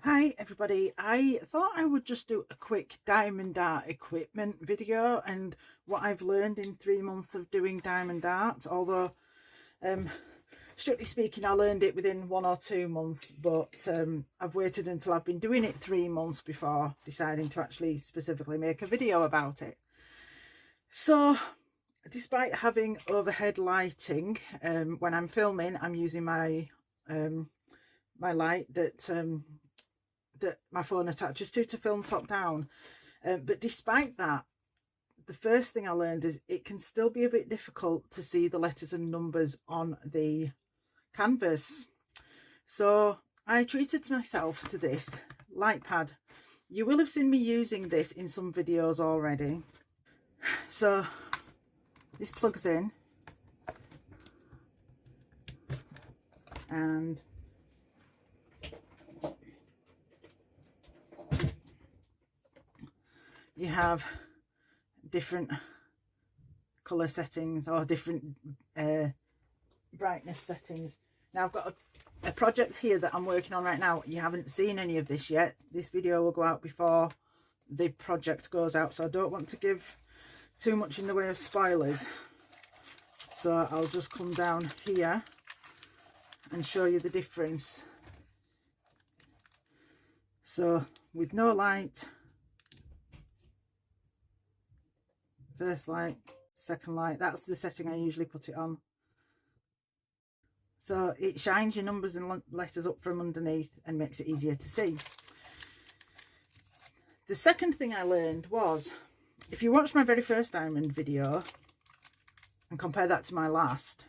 Hi everybody, I thought I would just do a quick diamond art equipment video and what I've learned in 3 months of doing diamond art, although strictly speaking I learned it within 1 or 2 months, but I've waited until I've been doing it 3 months before deciding to actually specifically make a video about it. So despite having overhead lighting, when I'm filming I'm using my my light that my phone attaches to film top down, but despite that, the first thing I learned is it can still be a bit difficult to see the letters and numbers on the canvas. So I treated myself to this light pad. You will have seen me using this in some videos already. So this plugs in and you have different color settings or different brightness settings. Now I've got a project here that I'm working on right now. You haven't seen any of this yet. This video will go out before the project goes out, so I don't want to give too much in the way of spoilers. So I'll just come down here and show you the difference. So with no light, first light, second light, that's the setting I usually put it on. So it shines your numbers and letters up from underneath and makes it easier to see. The second thing I learned was, if you watch my very first diamond video and compare that to my last,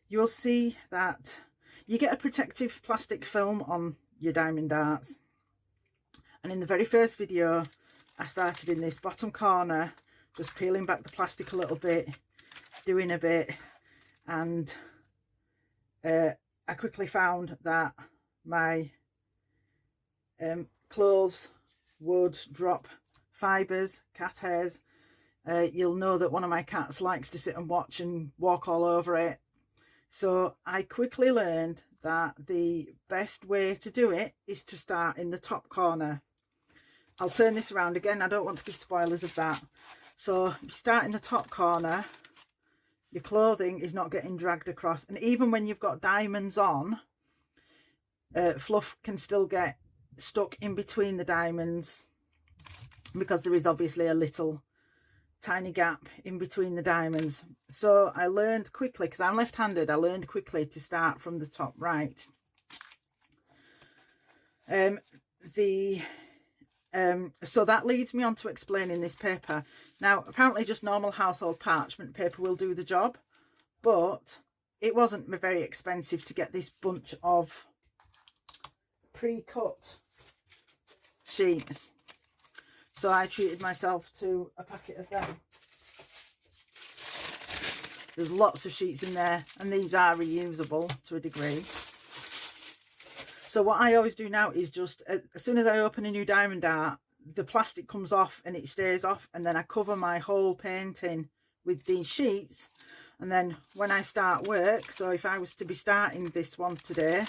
you'll see that you get a protective plastic film on your diamond darts. And in the very first video, I started in this bottom corner, just peeling back the plastic a little bit, doing a bit, and I quickly found that my clothes would drop fibres, cat hairs. You'll know that one of my cats likes to sit and watch and walk all over it. So I quickly learned that the best way to do it is to start in the top corner. I'll turn this around again, I don't want to give spoilers of that. So you start in the top corner, your clothing is not getting dragged across, and even when you've got diamonds on, fluff can still get stuck in between the diamonds because there is obviously a little tiny gap in between the diamonds. So I learned quickly, because I'm left-handed, I learned quickly to start from the top right. So that leads me on to explaining this paper. Now, apparently just normal household parchment paper will do the job, but it wasn't very expensive to get this bunch of pre-cut sheets. So I treated myself to a packet of them. There's lots of sheets in there, and these are reusable to a degree. So what I always do now is just, as soon as I open a new diamond art, the plastic comes off and it stays off, and then I cover my whole painting with these sheets. And then when I start work, so if I was to be starting this one today,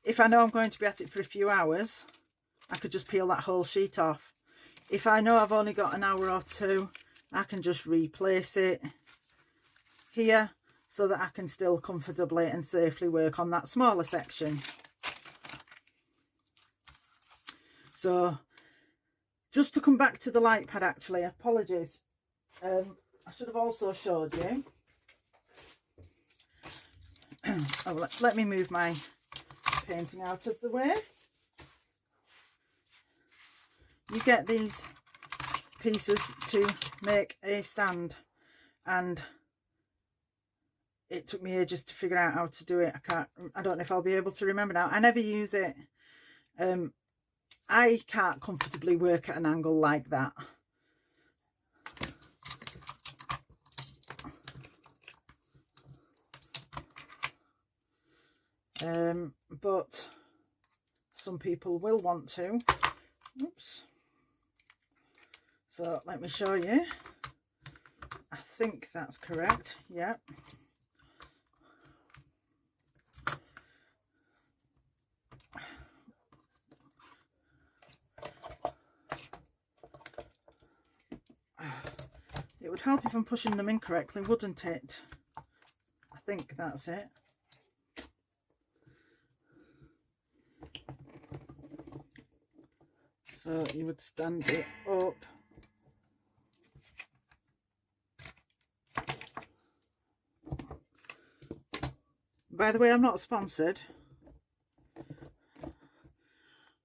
if I know I'm going to be at it for a few hours, I could just peel that whole sheet off. If I know I've only got an hour or two, I can just replace it here so that I can still comfortably and safely work on that smaller section. So just to come back to the light pad, actually, apologies, I should have also showed you. Oh, let me move my painting out of the way. You get these pieces to make a stand, and it took me ages to figure out how to do it. I don't know if I'll be able to remember now. I never use it. I can't comfortably work at an angle like that. But some people will want to. Oops. So let me show you. I think that's correct. Yep. would help if I'm pushing them in correctly, wouldn't it? I think that's it. So you would stand it up. By the way, I'm not sponsored.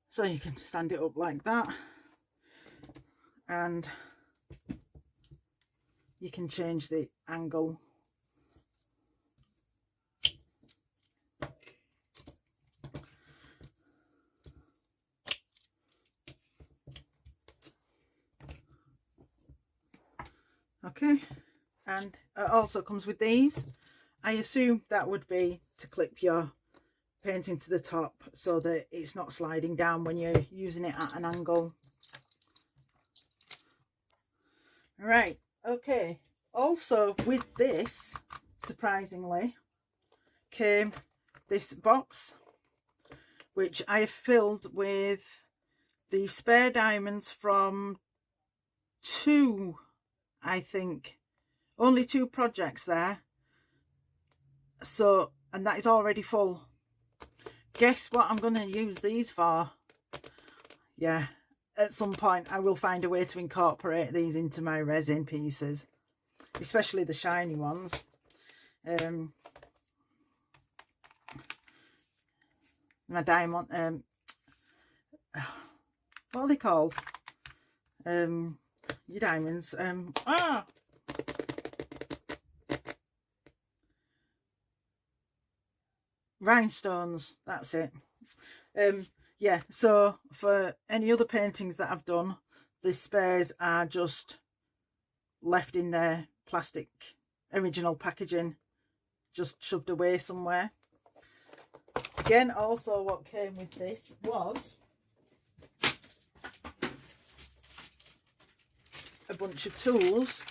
So you can stand it up like that. And you can change the angle. Okay, and it also comes with these. I assume that would be to clip your painting to the top so that it's not sliding down when you're using it at an angle. Right, okay. Also with this, surprisingly, came this box, which I have filled with the spare diamonds from two, I think, only 2 projects there. So, and that is already full. Guess what I'm going to use these for? Yeah, at some point I will find a way to incorporate these into my resin pieces, especially the shiny ones. My diamond, what are they called? Your diamonds. Rhinestones, that's it. Yeah, so for any other paintings that I've done, the spares are just left in their plastic original packaging, just shoved away somewhere. Again, also what came with this was a bunch of tools.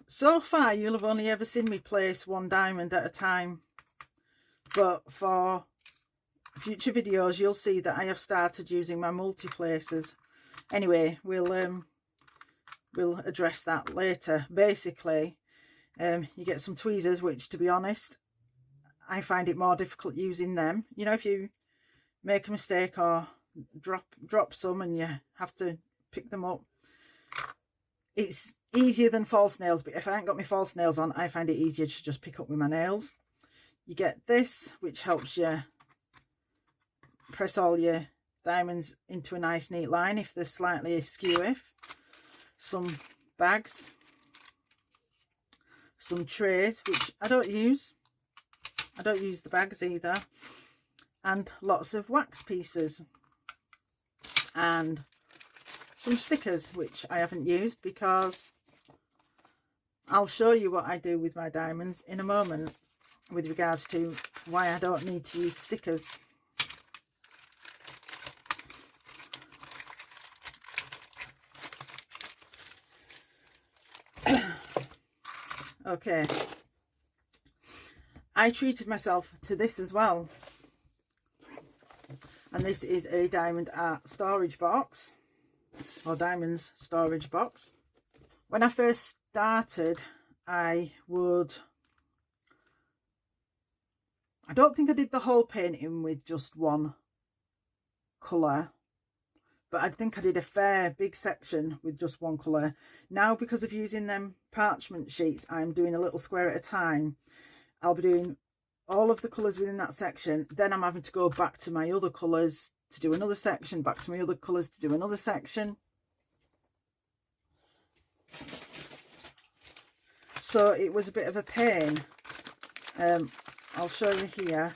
So far you'll have only ever seen me place 1 diamond at a time, but for future videos you'll see that I have started using my multi-places. Anyway, we'll address that later. Basically, you get some tweezers, which, to be honest, I find it more difficult using them. You know, if you make a mistake or drop some and you have to pick them up, it's easier than false nails, but if I ain't got my false nails on, I find it easier to just pick up with my nails. You get this, which helps you press all your diamonds into a nice neat line if they're slightly askew. Some bags, some trays, which I don't use the bags either, and lots of wax pieces, and some stickers, which I haven't used because I'll show you what I do with my diamonds in a moment with regards to why I don't need to use stickers. Okay, I treated myself to this as well, and this is a diamond art storage box, or diamonds storage box. When I first started, I don't think I did the whole painting with just 1 colour, but I think I did a fair big section with just 1 colour. Now, because of using them parchment sheets, I'm doing a little square at a time. I'll be doing all of the colours within that section, then I'm having to go back to my other colours to do another section, back to my other colours to do another section. So it was a bit of a pain. I'll show you here.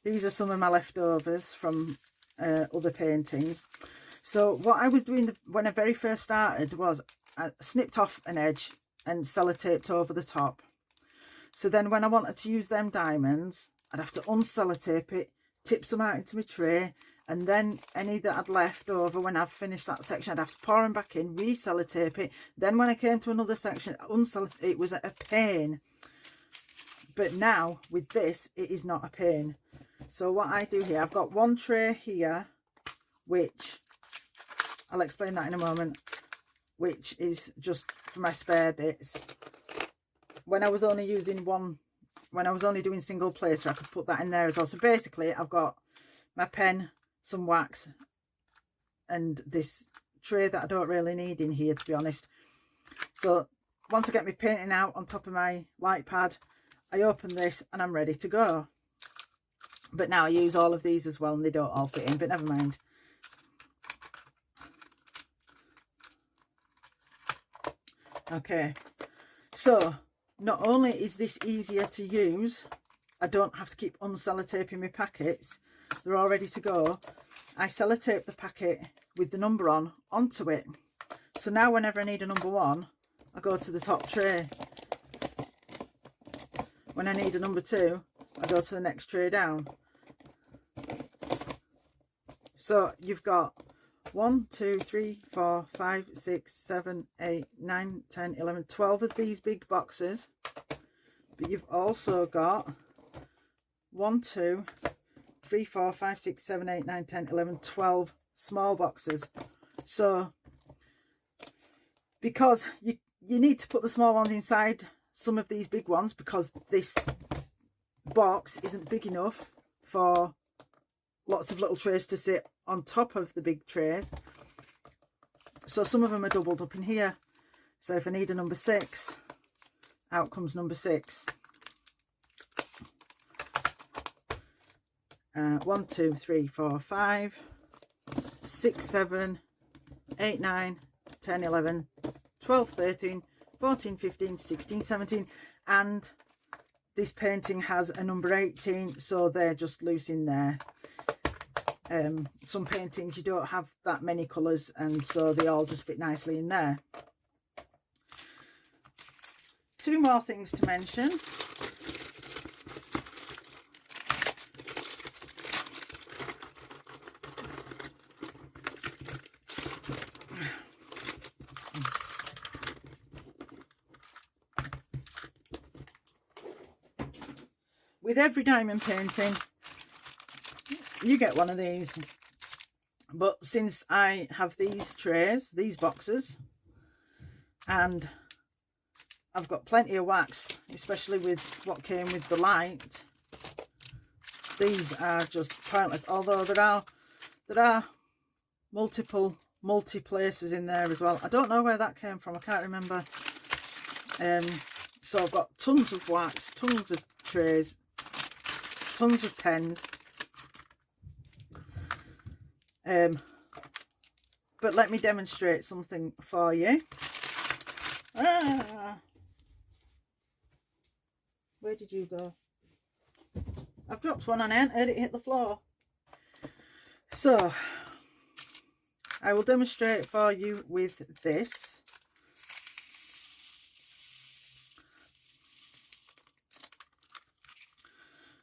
These are some of my leftovers from other paintings. So what I was doing when I very first started was I snipped off an edge and sellotaped over the top. So then when I wanted to use them diamonds, I'd have to unsellotape it, tip some out into my tray, and then any that I'd left over when I've finished that section, I'd have to pour them back in, re-sellotape it. Then when I came to another section, it was a pain. But now with this, it is not a pain. So what I do here, I've got 1 tray here, which I'll explain that in a moment, which is just for my spare bits. When I was only using one, when I was only doing single placer, I could put that in there as well. So basically I've got my pen, some wax, and this tray that I don't really need in here, to be honest. So once I get my painting out on top of my light pad, I open this and I'm ready to go. But now I use all of these as well and they don't all fit in, but never mind. Okay, so not only is this easier to use, I don't have to keep unselotaping my packets, they're all ready to go. I sellotape the packet with the number on onto it. So now whenever I need a number 1, I go to the top tray. When I need a number 2, I go to the next tray down. So you've got 1, 2, 3, 4, 5, 6, 7, 8, 9, 10, 11, 12 of these big boxes. But you've also got 1, 2, 3, 4, 5, 6, 7, 8, 9, 10, 11, 12 small boxes. So because you need to put the small ones inside some of these big ones, because this box isn't big enough for lots of little trays to sit on top of the big tray. So some of them are doubled up in here. So if I need a number 6, out comes number 6. 1, 2, 3, 4, 5, 6, 7, 8, 9, 10, 11, 12, 13, 14, 15, 16, 17, and this painting has a number 18, so they're just loose in there. Some paintings you don't have that many colours, and so they all just fit nicely in there. 2 more things to mention. With every diamond painting, you get one of these. But since I have these trays, these boxes, and I've got plenty of wax, especially with what came with the light, these are just pointless. Although there are multi places in there as well. I don't know where that came from, I can't remember. So I've got tons of wax, tons of trays, tons of pens. But let me demonstrate something for you. Where did you go? I've dropped one and I hadn't heard it hit the floor. So I will demonstrate for you with this.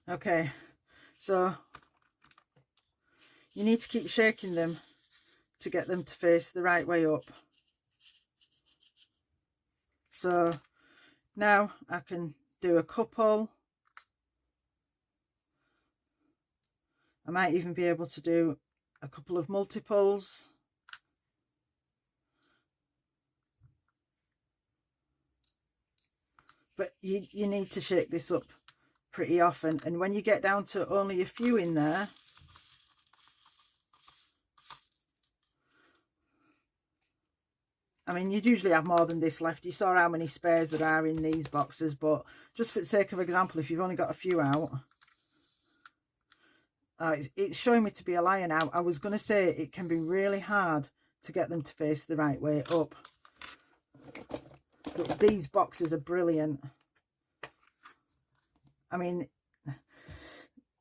Okay, so you need to keep shaking them to get them to face the right way up. So now I can do a couple. I might even be able to do a couple of multiples. But you need to shake this up pretty often, and when you get down to only a few in there, I mean, you'd usually have more than this left. You saw how many spares there are in these boxes, but just for the sake of example, if you've only got a few out, it's showing me to be a liar now. I was going to say it can be really hard to get them to face the right way up, but these boxes are brilliant. I mean,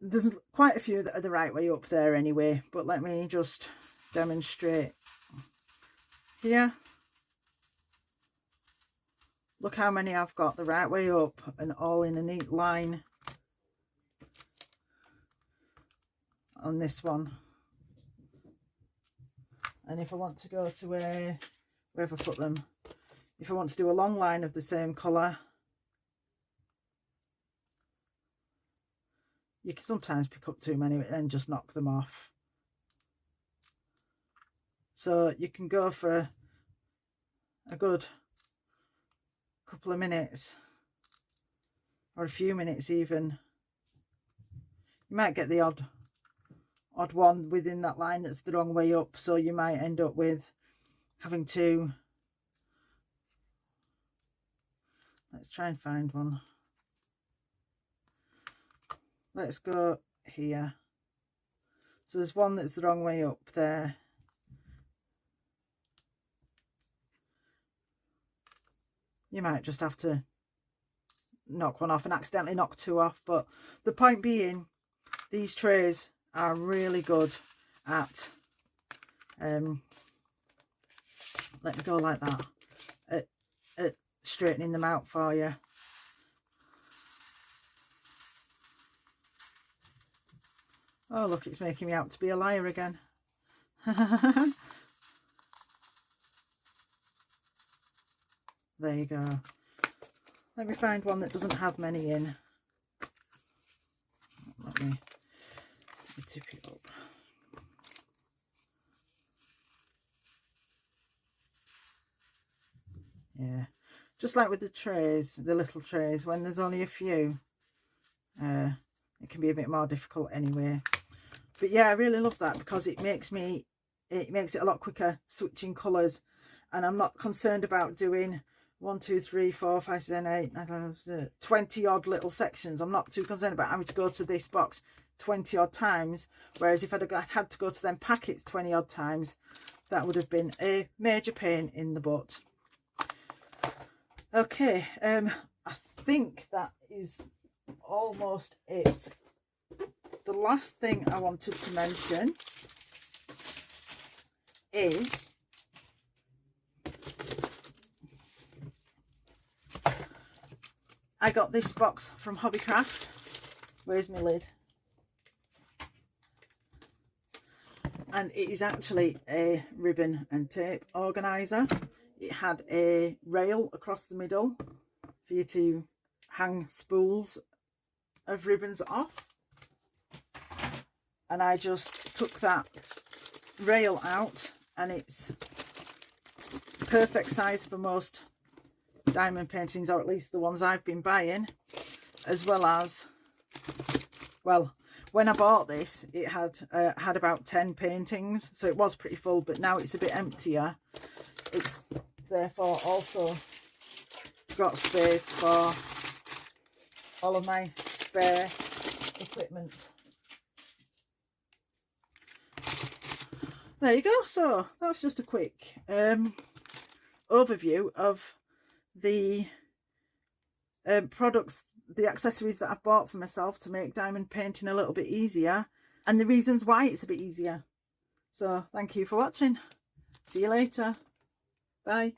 there's quite a few that are the right way up there anyway, but let me just demonstrate here. Look how many I've got the right way up and all in a neat line on this one. And if I want to go to where have I put them? If I want to do a long line of the same colour, you can sometimes pick up too many and just knock them off. so you can go for a good couple of minutes or a few minutes even. You might get the odd one within that line that's the wrong way up, so you might end up with having to, let's try and find one. Let's go here. So there's one that's the wrong way up there. You might just have to knock one off and accidentally knock two off, but the point being, these trays are really good at let me go like that, at straightening them out for you. Oh look, it's making me out to be a liar again. There you go. Let me find one that doesn't have many in. Let me tip it up. Yeah, just like with the trays, the little trays, when there's only a few, it can be a bit more difficult anyway. But yeah, I really love that because it makes it a lot quicker switching colours, and I'm not concerned about doing 1, 2, 3, 4, 5, 6, 7, 8, 9, 10, 20 odd little sections. I'm not too concerned about having to go to this box 20 odd times, whereas if I'd had to go to them packets 20 odd times, that would have been a major pain in the butt. Okay, I think that is almost it. The last thing I wanted to mention is I got this box from Hobbycraft. Where's my lid? And it is actually a ribbon and tape organiser. It had a rail across the middle for you to hang spools of ribbons off. And I just took that rail out, and it's perfect size for most diamond paintings, or at least the ones I've been buying, as well as, well, when I bought this it had about 10 paintings, so it was pretty full, but now it's a bit emptier. It's therefore also got space for all of my spare equipment. There you go. So that's just a quick overview of the products, the accessories that I've bought for myself to make diamond painting a little bit easier, and the reasons why it's a bit easier. So thank you for watching. See you later. Bye.